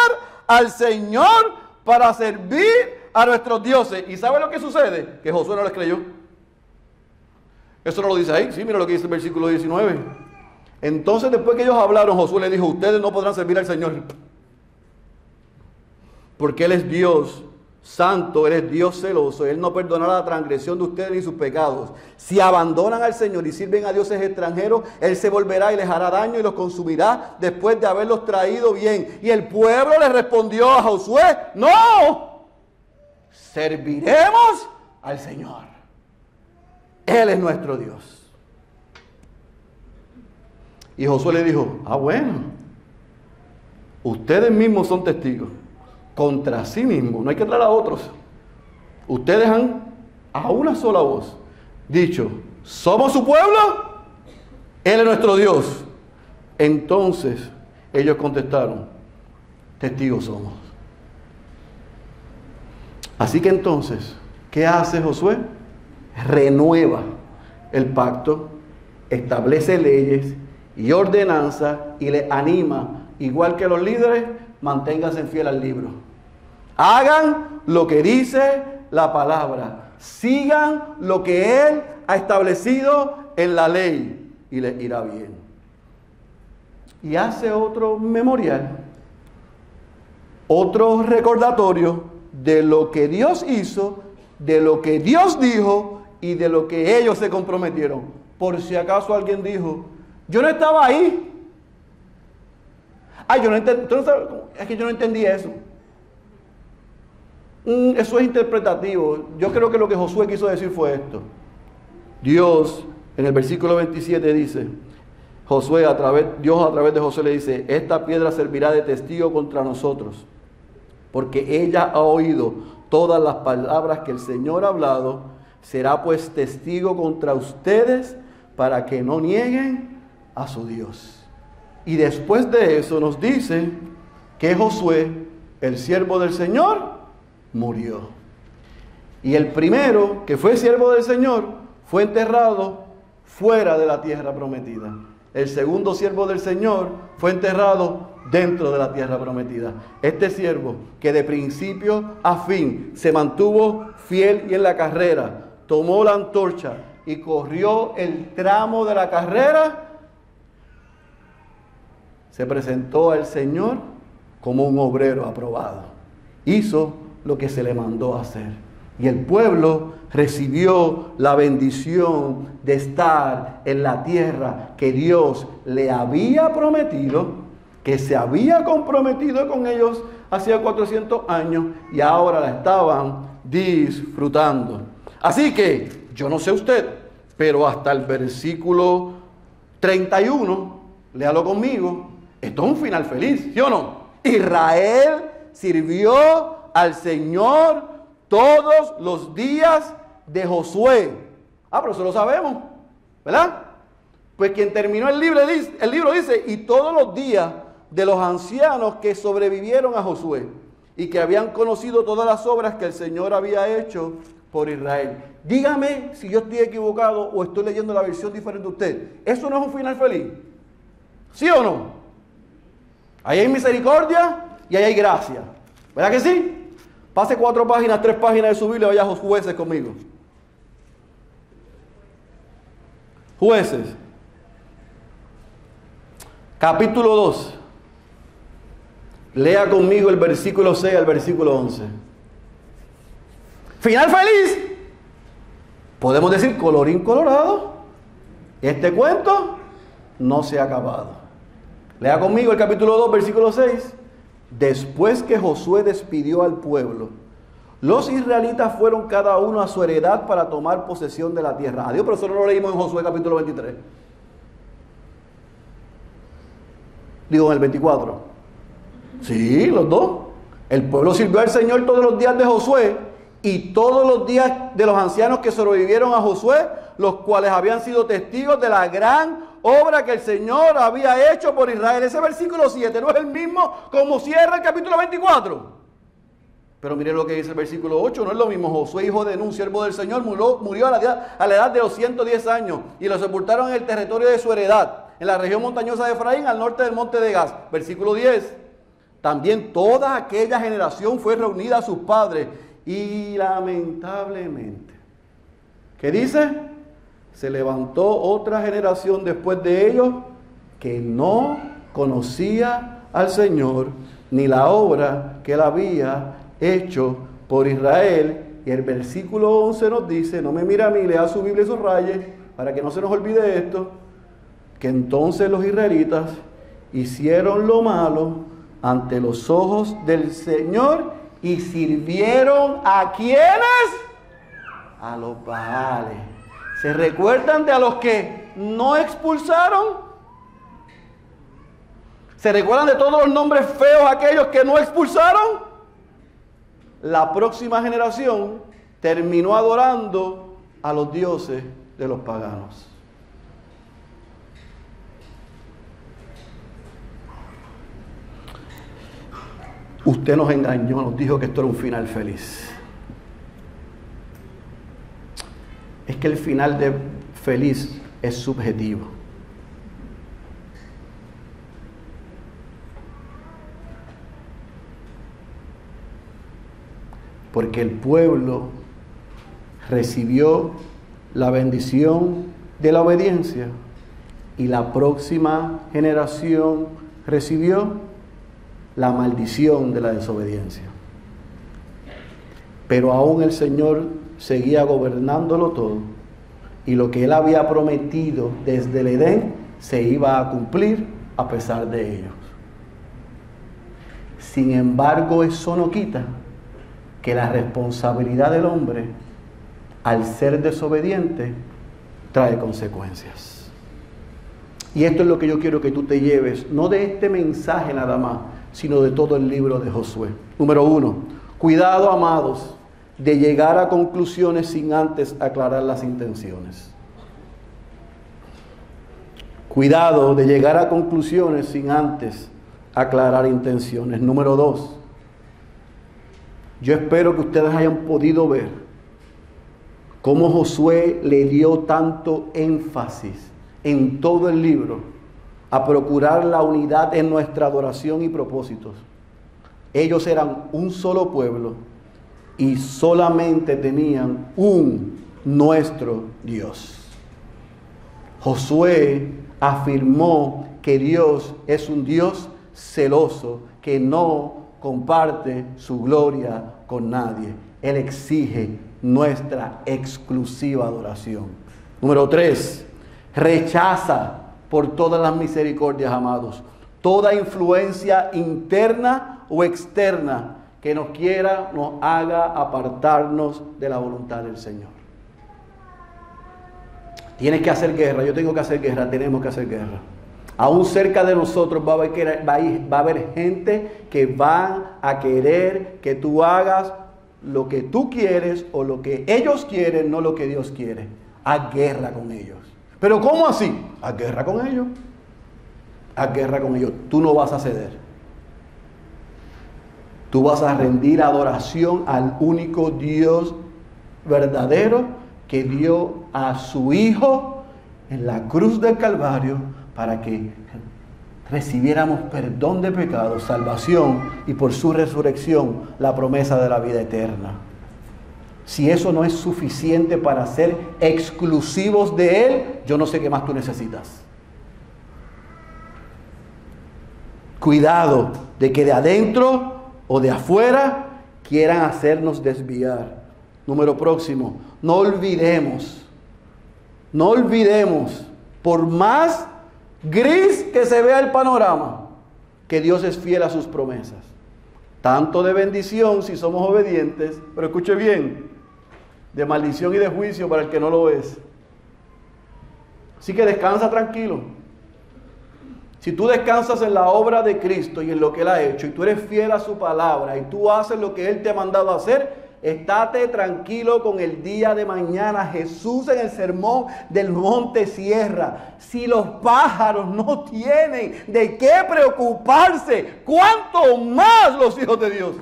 al Señor para servir a nuestros dioses. ¿Y sabe lo que sucede? Que Josué no les creyó. Eso no lo dice ahí. Sí, mira lo que dice el versículo 19. Entonces, después que ellos hablaron, Josué les dijo, ustedes no podrán servir al Señor, porque Él es Dios santo, Él es Dios celoso, Él no perdonará la transgresión de ustedes ni sus pecados. Si abandonan al Señor y sirven a dioses extranjeros, Él se volverá y les hará daño y los consumirá después de haberlos traído bien. Y el pueblo le respondió a Josué: no, serviremos al Señor. Él es nuestro Dios. Y Josué le dijo: bueno, ustedes mismos son testigos. Contra sí mismos, no hay que traer a otros. Ustedes han a una sola voz dicho: somos su pueblo, Él es nuestro Dios. Entonces ellos contestaron: testigos somos. Así que entonces, ¿qué hace Josué? Renueva el pacto, establece leyes y ordenanzas y le anima, igual que los líderes: manténganse fiel al libro. Hagan lo que dice la palabra. Sigan lo que Él ha establecido en la ley y les irá bien. Y hace otro memorial, otro recordatorio de lo que Dios hizo, de lo que Dios dijo y de lo que ellos se comprometieron. Por si acaso alguien dijo: yo no estaba ahí. Yo no entendí, es que yo no entendí eso. Eso es interpretativo. Yo creo que lo que Josué quiso decir fue esto. Dios, en el versículo 27 dice, Dios a través de Josué le dice: esta piedra servirá de testigo contra nosotros, porque ella ha oído todas las palabras que el Señor ha hablado. Será pues testigo contra ustedes para que no nieguen a su Dios. Y después de eso nos dice que Josué, el siervo del Señor, murió. Y el primero que fue siervo del Señor fue enterrado fuera de la tierra prometida. El segundo siervo del Señor fue enterrado dentro de la tierra prometida. Este siervo, que de principio a fin se mantuvo fiel y en la carrera, tomó la antorcha y corrió el tramo de la carrera, se presentó al Señor como un obrero aprobado. Hizo lo que se le mandó a hacer. Y el pueblo recibió la bendición de estar en la tierra que Dios le había prometido, que se había comprometido con ellos hacía 400 años y ahora la estaban disfrutando. Así que, yo no sé usted, pero hasta el versículo 31, léalo conmigo, esto es un final feliz, ¿sí o no? Israel sirvió al Señor todos los días de Josué. Pero eso lo sabemos, ¿verdad? Pues quien terminó el libro dice: y todos los días de los ancianos que sobrevivieron a Josué y que habían conocido todas las obras que el Señor había hecho por Israel. Dígame si yo estoy equivocado o estoy leyendo la versión diferente de usted. ¿Eso no es un final feliz? ¿Sí o no? Ahí hay misericordia y ahí hay gracia. ¿Verdad que sí? Pase 4 páginas, 3 páginas de su Biblia, vaya a Jueces conmigo. Jueces. Capítulo 2. Lea conmigo el versículo 6 al versículo 11. Final feliz. Podemos decir colorín colorado. Este cuento no se ha acabado. Lea conmigo el capítulo 2, versículo 6. Después que Josué despidió al pueblo, los israelitas fueron cada uno a su heredad para tomar posesión de la tierra. Adiós, pero eso no lo leímos en Josué capítulo 23. Digo, en el 24. Sí, los dos. El pueblo sirvió al Señor todos los días de Josué y todos los días de los ancianos que sobrevivieron a Josué, los cuales habían sido testigos de la gran obra que el Señor había hecho por Israel. Ese versículo 7 no es el mismo como cierra el capítulo 24. Pero miren lo que dice el versículo 8, no es lo mismo. Josué, hijo de Nun, siervo del Señor, murió a la edad de los 110 años y lo sepultaron en el territorio de su heredad, en la región montañosa de Efraín, al norte del monte de Gaz. Versículo 10. También toda aquella generación fue reunida a sus padres y lamentablemente, ¿qué dice? Se levantó otra generación después de ellos que no conocía al Señor ni la obra que él había hecho por Israel. Y el versículo 11 nos dice, no me mire a mí, lea su Biblia y subraye, para que no se nos olvide esto, que entonces los israelitas hicieron lo malo ante los ojos del Señor y sirvieron ¿a quiénes? A los Baales. ¿Se recuerdan de a los que no expulsaron? ¿Se recuerdan de todos los nombres feos aquellos que no expulsaron? La próxima generación terminó adorando a los dioses de los paganos. Usted nos engañó, nos dijo que esto era un final feliz. Es que el final de feliz es subjetivo. Porque el pueblo recibió la bendición de la obediencia y la próxima generación recibió la maldición de la desobediencia. Pero aún el Señor seguía gobernándolo todo y lo que Él había prometido desde el Edén se iba a cumplir a pesar de ellos. Sin embargo, eso no quita que la responsabilidad del hombre, al ser desobediente, trae consecuencias. Y esto es lo que yo quiero que tú te lleves, no de este mensaje nada más, sino de todo el libro de Josué. Número 1, cuidado, amados, de llegar a conclusiones sin antes aclarar las intenciones. Cuidado de llegar a conclusiones sin antes aclarar intenciones. Número 2, yo espero que ustedes hayan podido ver cómo Josué le dio tanto énfasis en todo el libro a procurar la unidad en nuestra adoración y propósitos. Ellos eran un solo pueblo y solamente tenían un nuestro Dios. Josué afirmó que Dios es un Dios celoso, que no comparte su gloria con nadie. Él exige nuestra exclusiva adoración. Número 3, rechaza por todas las misericordias, amados, toda influencia interna o externa que nos haga apartarnos de la voluntad del Señor. Tienes que hacer guerra, yo tengo que hacer guerra, tenemos que hacer guerra. Aún cerca de nosotros va a haber gente que va a querer que tú hagas lo que tú quieres o lo que ellos quieren, no lo que Dios quiere. Haz guerra con ellos. ¿Pero cómo así? Haz guerra con ellos. Haz guerra con ellos. Tú no vas a ceder. Tú vas a rendir adoración al único Dios verdadero que dio a su Hijo en la cruz del Calvario para que recibiéramos perdón de pecados, salvación y por su resurrección la promesa de la vida eterna. Si eso no es suficiente para ser exclusivos de Él, yo no sé qué más tú necesitas. Cuidado de que de adentro o de afuera quieran hacernos desviar. Número próximo, no olvidemos, por más gris que se vea el panorama, que Dios es fiel a sus promesas. Tanto de bendición si somos obedientes, pero escuche bien, de maldición y de juicio para el que no lo es. Así que descansa tranquilo. Si tú descansas en la obra de Cristo y en lo que Él ha hecho, y tú eres fiel a su palabra, y tú haces lo que Él te ha mandado a hacer, estate tranquilo con el día de mañana. Jesús en el sermón del monte cierra: si los pájaros no tienen de qué preocuparse, ¿cuánto más los hijos de Dios?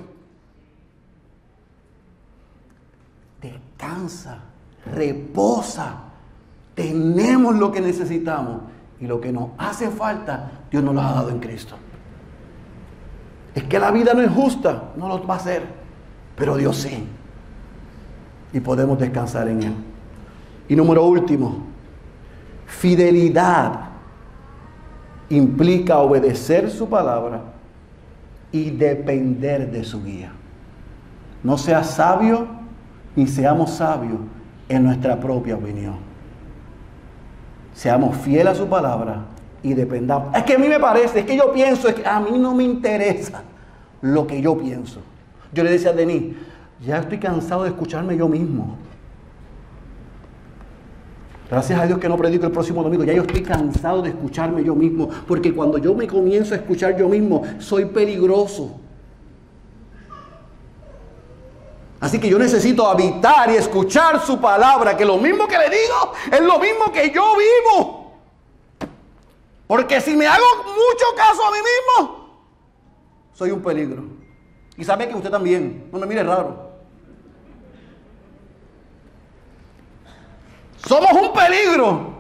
Descansa, reposa. Tenemos lo que necesitamos y lo que nos hace falta, Dios nos lo ha dado en Cristo. Es que la vida no es justa, no lo va a ser, pero Dios sí. Y podemos descansar en Él. Y número último, fidelidad implica obedecer su palabra y depender de su guía. No seas sabio ni seamos sabios en nuestra propia opinión. Seamos fieles a su palabra y dependamos. Es que a mí me parece, es que yo pienso, es que a mí no me interesa lo que yo pienso. Yo le decía a Denis, ya estoy cansado de escucharme yo mismo. Gracias a Dios que no predico el próximo domingo. Ya yo estoy cansado de escucharme yo mismo. Porque cuando yo me comienzo a escuchar yo mismo, soy peligroso. Así que yo necesito habitar y escuchar su palabra. Que lo mismo que le digo es lo mismo que yo vivo. Porque si me hago mucho caso a mí mismo, soy un peligro. Y sabe que usted también. No me mire raro. Somos un peligro.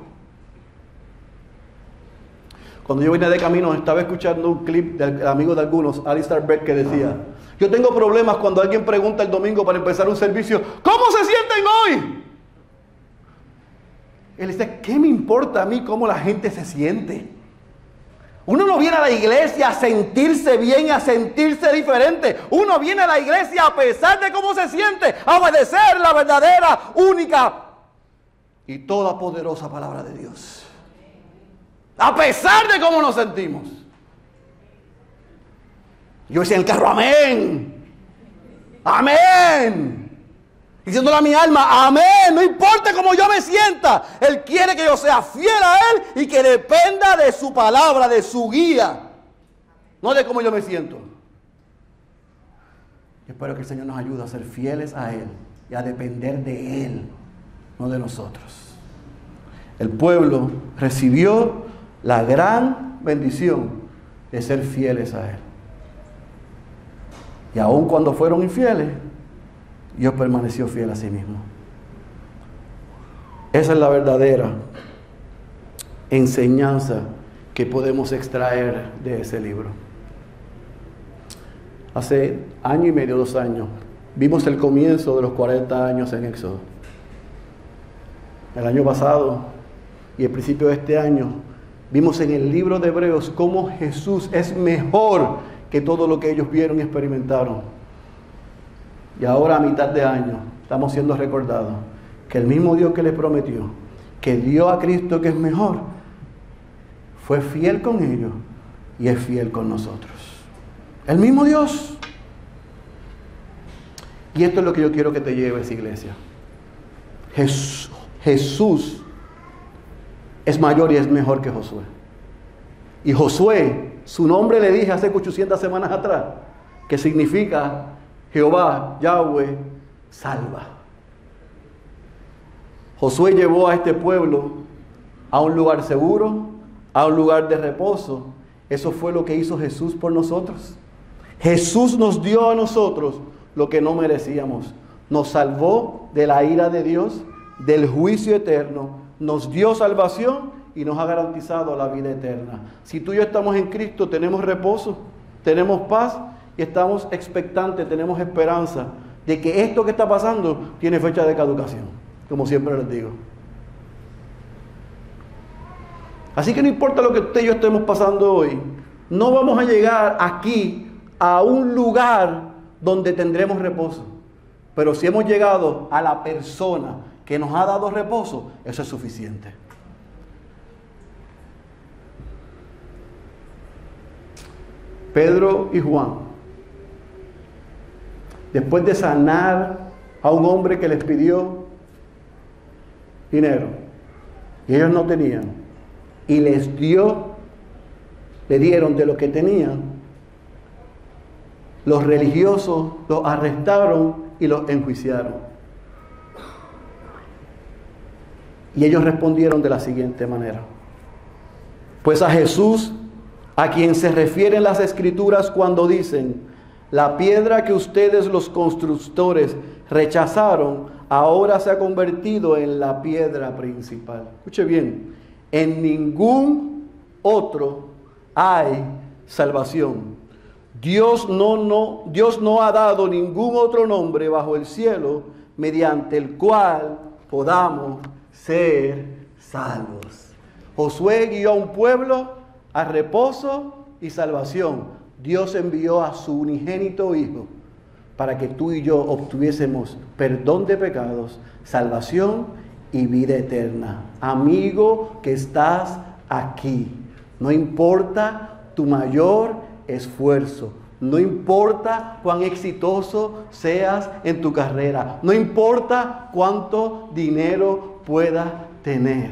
Cuando yo vine de camino, estaba escuchando un clip del amigo de algunos, Alistair Beck, que decía: yo tengo problemas cuando alguien pregunta el domingo para empezar un servicio, ¿cómo se sienten hoy? Él dice, ¿qué me importa a mí cómo la gente se siente? Uno no viene a la iglesia a sentirse bien, a sentirse diferente. Uno viene a la iglesia a pesar de cómo se siente, a obedecer la verdadera, única y toda poderosa palabra de Dios. A pesar de cómo nos sentimos. Yo decía en el carro, amén. Amén. Diciéndole a mi alma, amén. No importa cómo yo me sienta. Él quiere que yo sea fiel a Él y que dependa de su palabra, de su guía. No de cómo yo me siento. Yo espero que el Señor nos ayude a ser fieles a Él y a depender de Él, no de nosotros. El pueblo recibió la gran bendición de ser fieles a Él. Y aun cuando fueron infieles, Dios permaneció fiel a sí mismo. Esa es la verdadera enseñanza que podemos extraer de ese libro. Hace año y medio, 2 años, vimos el comienzo de los 40 años en Éxodo. El año pasado y el principio de este año, vimos en el libro de Hebreos cómo Jesús es mejor que todo lo que ellos vieron y experimentaron. Y ahora a mitad de año estamos siendo recordados que el mismo Dios que les prometió, que dio a Cristo que es mejor, fue fiel con ellos y es fiel con nosotros. El mismo Dios. Y esto es lo que yo quiero que te lleves, iglesia. Jesús es mayor y es mejor que Josué. Y Josué, su nombre le dije hace 800 semanas atrás, que significa Jehová, Yahweh, salva. Josué llevó a este pueblo a un lugar seguro, a un lugar de reposo. Eso fue lo que hizo Jesús por nosotros. Jesús nos dio a nosotros lo que no merecíamos. Nos salvó de la ira de Dios, del juicio eterno. Nos dio salvación y nos ha garantizado la vida eterna. Si tú y yo estamos en Cristo, tenemos reposo, tenemos paz y estamos expectantes, tenemos esperanza de que esto que está pasando tiene fecha de caducación, como siempre les digo. Así que no importa lo que usted y yo estemos pasando hoy, no vamos a llegar aquí a un lugar donde tendremos reposo. Pero si hemos llegado a la persona que nos ha dado reposo, eso es suficiente. Pedro y Juan, después de sanar a un hombre que les pidió dinero y ellos no tenían, y le dieron de lo que tenían, los religiosos los arrestaron y los enjuiciaron. Y ellos respondieron de la siguiente manera: pues a Jesús, a quien se refieren las Escrituras cuando dicen, la piedra que ustedes los constructores rechazaron, ahora se ha convertido en la piedra principal. Escuche bien, en ningún otro hay salvación. Dios no ha dado ningún otro nombre bajo el cielo mediante el cual podamos ser salvos. Josué guió a un pueblo a reposo y salvación. Dios envió a su unigénito Hijo para que tú y yo obtuviésemos perdón de pecados, salvación y vida eterna. Amigo que estás aquí, no importa tu mayor esfuerzo, no importa cuán exitoso seas en tu carrera, no importa cuánto dinero puedas tener.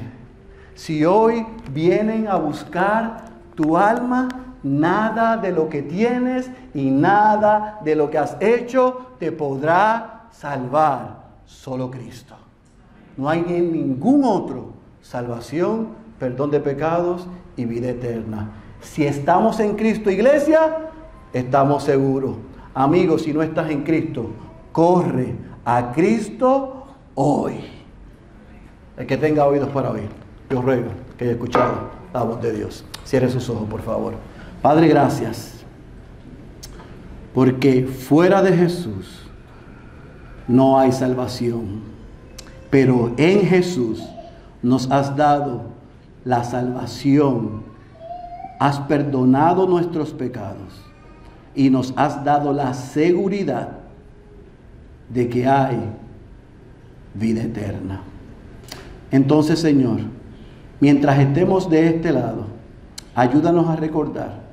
Si hoy vienen a buscar tu alma, nada de lo que tienes y nada de lo que has hecho te podrá salvar. Solo Cristo. No hay en ningún otro salvación, perdón de pecados y vida eterna. Si estamos en Cristo, iglesia, estamos seguros. Amigos, si no estás en Cristo, corre a Cristo hoy. El que tenga oídos para oír, yo ruego que haya escuchado la voz de Dios. Cierre sus ojos, por favor. Padre, gracias, porque fuera de Jesús no hay salvación, pero en Jesús nos has dado la salvación, has perdonado nuestros pecados y nos has dado la seguridad de que hay vida eterna. Entonces, Señor, mientras estemos de este lado, ayúdanos a recordar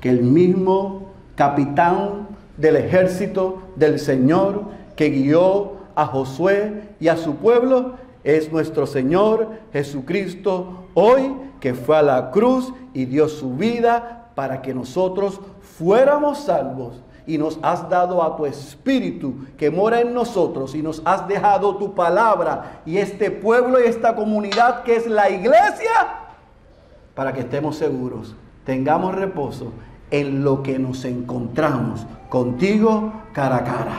que el mismo capitán del ejército del Señor que guió a Josué y a su pueblo es nuestro Señor Jesucristo hoy, que fue a la cruz y dio su vida para que nosotros fuéramos salvos. Y nos has dado a tu Espíritu que mora en nosotros y nos has dejado tu palabra y este pueblo y esta comunidad que es la iglesia, para que estemos seguros, tengamos reposo en lo que nos encontramos contigo cara a cara.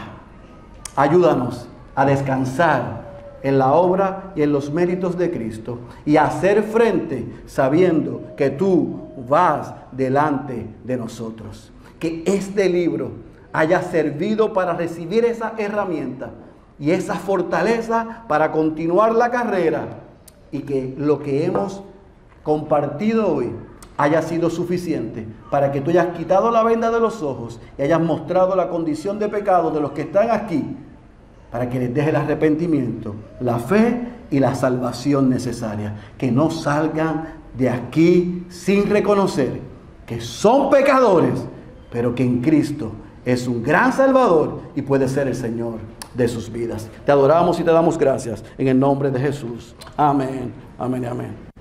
Ayúdanos a descansar en la obra y en los méritos de Cristo y a hacer frente sabiendo que tú vas delante de nosotros. Que este libro haya servido para recibir esa herramienta y esa fortaleza para continuar la carrera, y que lo que hemos compartido hoy haya sido suficiente para que tú hayas quitado la venda de los ojos y hayas mostrado la condición de pecado de los que están aquí, para que les deje el arrepentimiento, la fe y la salvación necesaria. Que no salgan de aquí sin reconocer que son pecadores, pero que en Cristo es un gran Salvador y puede ser el Señor de sus vidas. Te adoramos y te damos gracias en el nombre de Jesús. Amén, amén y amén.